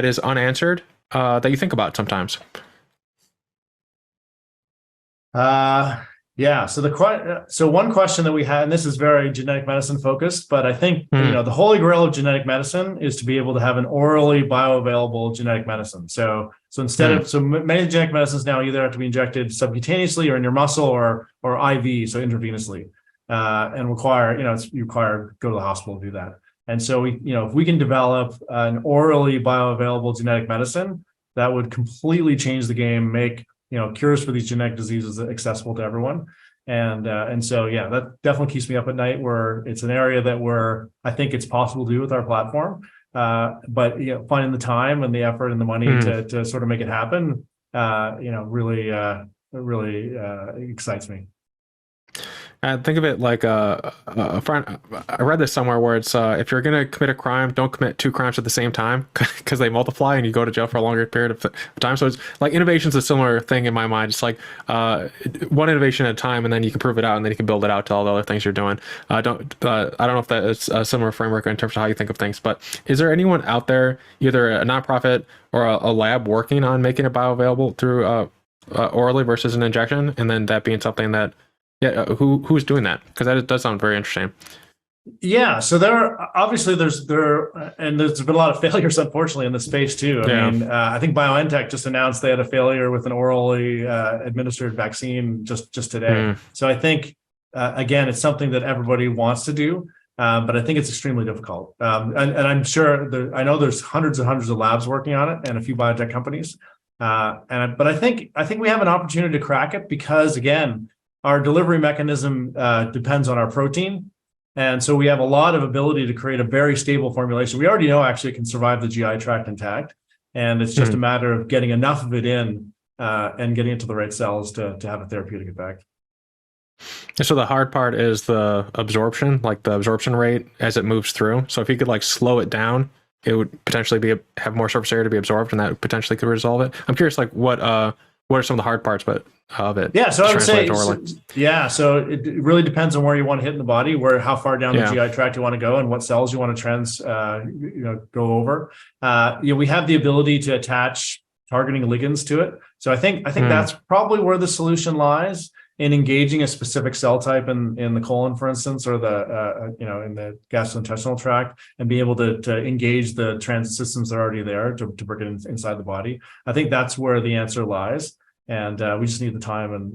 that is unanswered that you think about sometimes? Yeah. So one question that we had, and this is very genetic medicine focused, but I think Mm, the holy grail of genetic medicine is to be able to have an orally bioavailable genetic medicine. So instead mm, of many genetic medicines now either have to be injected subcutaneously or in your muscle or IV, so intravenously, and require you require go to the hospital to do that. And so if we can develop an orally bioavailable genetic medicine, that would completely change the game, make cures for these genetic diseases accessible to everyone. And so, yeah, that definitely keeps me up at night, where it's an area that I think it's possible to do with our platform. But finding the time and the effort and the money mm. to sort of make it happen, really excites me. Think of it like a friend. I read this somewhere where it's if you're going to commit a crime, don't commit two crimes at the same time because they multiply and you go to jail for a longer period of time. So it's like innovation's a similar thing in my mind. It's like one innovation at a time, and then you can prove it out, and then you can build it out to all the other things you're doing. I don't know if that is a similar framework in terms of how you think of things, but is there anyone out there, either a nonprofit or a lab, working on making it bioavailable through orally versus an injection, and then that being something that who's doing that? Because that does sound very interesting. Yeah, so there's been a lot of failures, unfortunately, in this space too. I think BioNTech just announced they had a failure with an orally administered vaccine just today. So I think again, it's something that everybody wants to do, but I think it's extremely difficult. And I'm sure I know there's hundreds and hundreds of labs working on it, and a few biotech companies. But I think we have an opportunity to crack it because, again, our delivery mechanism depends on our protein. And so we have a lot of ability to create a very stable formulation. We already know actually it can survive the GI tract intact. And it's just a matter of getting enough of it in and getting it to the right cells to have a therapeutic effect. So the hard part is the absorption, like the absorption rate as it moves through. So if you could like slow it down, it would potentially have more surface area to be absorbed, and that potentially could resolve it. I'm curious, like what are some of the hard parts of it? Yeah, so I would say, so it really depends on where you want to hit in the body, how far down the GI tract you want to go, and what cells you want to go over. We have the ability to attach targeting ligands to it. So I think that's probably where the solution lies, in engaging a specific cell type in the colon, for instance, or in the gastrointestinal tract, and be able to engage the transit systems that are already there to bring it inside the body. I think that's where the answer lies. And we just need the time and